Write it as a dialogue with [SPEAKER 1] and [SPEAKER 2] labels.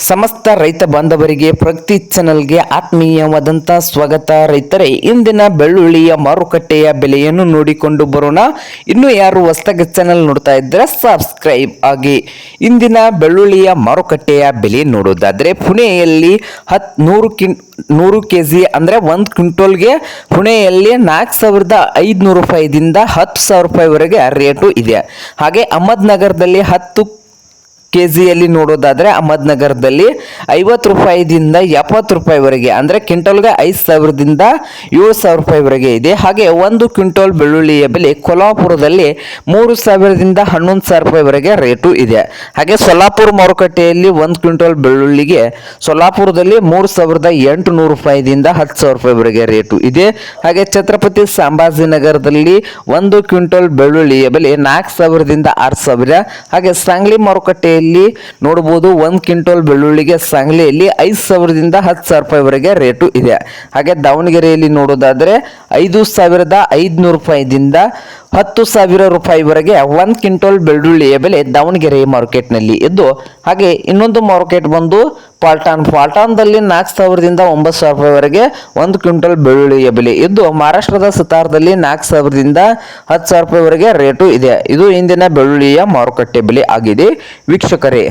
[SPEAKER 1] ಸಮಸ್ತ ರೈತ ಬಾಂಧವರಿಗೆ ಪ್ರಗತಿ ಚಾನೆಲ್ಗೆ ಆತ್ಮೀಯವಾದಂಥ ಸ್ವಾಗತ. ರೈತರೇ, ಇಂದಿನ ಬೆಳ್ಳುಳ್ಳಿಯ ಮಾರುಕಟ್ಟೆಯ ಬೆಲೆಯನ್ನು ನೋಡಿಕೊಂಡು ಬರೋಣ. ಇನ್ನು ಯಾರು ಹೊಸದಾಗಿ ಚಾನೆಲ್ ನೋಡ್ತಾ ಇದ್ರೆ ಸಬ್ಸ್ಕ್ರೈಬ್ ಆಗಿ. ಇಂದಿನ ಬೆಳ್ಳುಳ್ಳಿಯ ಮಾರುಕಟ್ಟೆಯ ಬೆಲೆ ನೋಡೋದಾದ್ರೆ ಪುಣೆಯಲ್ಲಿ 100 kg ಅಂದರೆ 1 ಕ್ವಿಂಟಲ್ಗೆ ಪುಣೆಯಲ್ಲಿ 4,500 ರೂಪಾಯಿದಿಂದ 10,000 ರೂಪಾಯಿವರೆಗೆ ರೇಟು ಇದೆ. ಹಾಗೆ ಅಹಮದ್ನಗರದಲ್ಲಿ 10 kgಯಲ್ಲಿ ನೋಡೋದಾದರೆ ಅಹಮದ್ನಗರದಲ್ಲಿ 50 ರೂಪಾಯಿದಿಂದ 70 ರೂಪಾಯಿವರೆಗೆ ಅಂದರೆ ಕ್ವಿಂಟಲ್ಗೆ 5,000ದಿಂದ 7,000 ರೂಪಾಯಿವರೆಗೆ ಇದೆ. ಹಾಗೆ 1 ಕ್ವಿಂಟಲ್ ಬೆಳ್ಳುಳ್ಳಿಯ ಬೆಲೆ ಕೊಲ್ಹಾಪುರದಲ್ಲಿ 3,000ದಿಂದ 11,000 ರೂಪಾಯಿವರೆಗೆ ರೇಟು ಇದೆ. ಹಾಗೆ ಸೊಲ್ಲಾಪುರ ಮಾರುಕಟ್ಟೆಯಲ್ಲಿ 1 ಕ್ವಿಂಟಲ್ ಬೆಳ್ಳುಳ್ಳಿಗೆ ಸೊಲ್ಲಾಪುರದಲ್ಲಿ 3,800 ರೂಪಾಯಿದಿಂದ 10,000 ರೂಪಾಯಿವರೆಗೆ ರೇಟು ಇದೆ. ಹಾಗೆ ಛತ್ರಪತಿ ಸಂಭಾಜಿನಗರದಲ್ಲಿ 1 ಕ್ವಿಂಟಲ್ ಬೆಳ್ಳುಳ್ಳಿಯ ಬೆಲೆ 4,000ದಿಂದ 6,000. ಹಾಗೆ ಸಾಂಗ್ಲಿ ಮಾರುಕಟ್ಟೆಯಲ್ಲಿ ನೋಡಬಹುದು 1 ಕ್ವಿಂಟಲ್ ಬೆಳ್ಳುಳ್ಳಿಗೆ ಸಾಂಗ್ಲಿಯಲ್ಲಿ 5,000ದಿಂದ 10,000 ರೂಪಾಯಿವರೆಗೆ ರೇಟು ಇದೆ. ಹಾಗೆ ದಾವಣಗೆರೆಯಲ್ಲಿ ನೋಡೋದಾದರೆ 5,500 ರೂಪಾಯಿದಿಂದ 10,000 ರೂಪಾಯಿವರೆಗೆ 1 ಕ್ವಿಂಟಲ್ ಬೆಳ್ಳುಳ್ಳಿಯ ಬೆಲೆ ದಾವಣಗೆರೆ ಮಾರ್ಕೆಟ್ನಲ್ಲಿ ಇದ್ದು. ಹಾಗೆ ಇನ್ನೊಂದು ಮಾರ್ಕೆಟ್ ಬಂದು ಪಾಲ್ಟಾನ್ದಲ್ಲಿ 4,000ದಿಂದ 9,000 ರೂಪಾಯಿವರೆಗೆ 1 ಕ್ವಿಂಟಲ್ ಬೆಳ್ಳುಳ್ಳಿಯ ಬೆಲೆ ಇದ್ದು. ಮಹಾರಾಷ್ಟ್ರದ ಸತಾರದಲ್ಲಿ 4,000ದಿಂದ 10,000 ರೂಪಾಯಿವರೆಗೆ ರೇಟು ಇದೆ. ಇದು ಇಂದಿನ ಬೆಳ್ಳುಳ್ಳಿಯ ಮಾರುಕಟ್ಟೆ ಬೆಲೆ ಆಗಿದೆ ವೀಕ್ಷಕರೇ.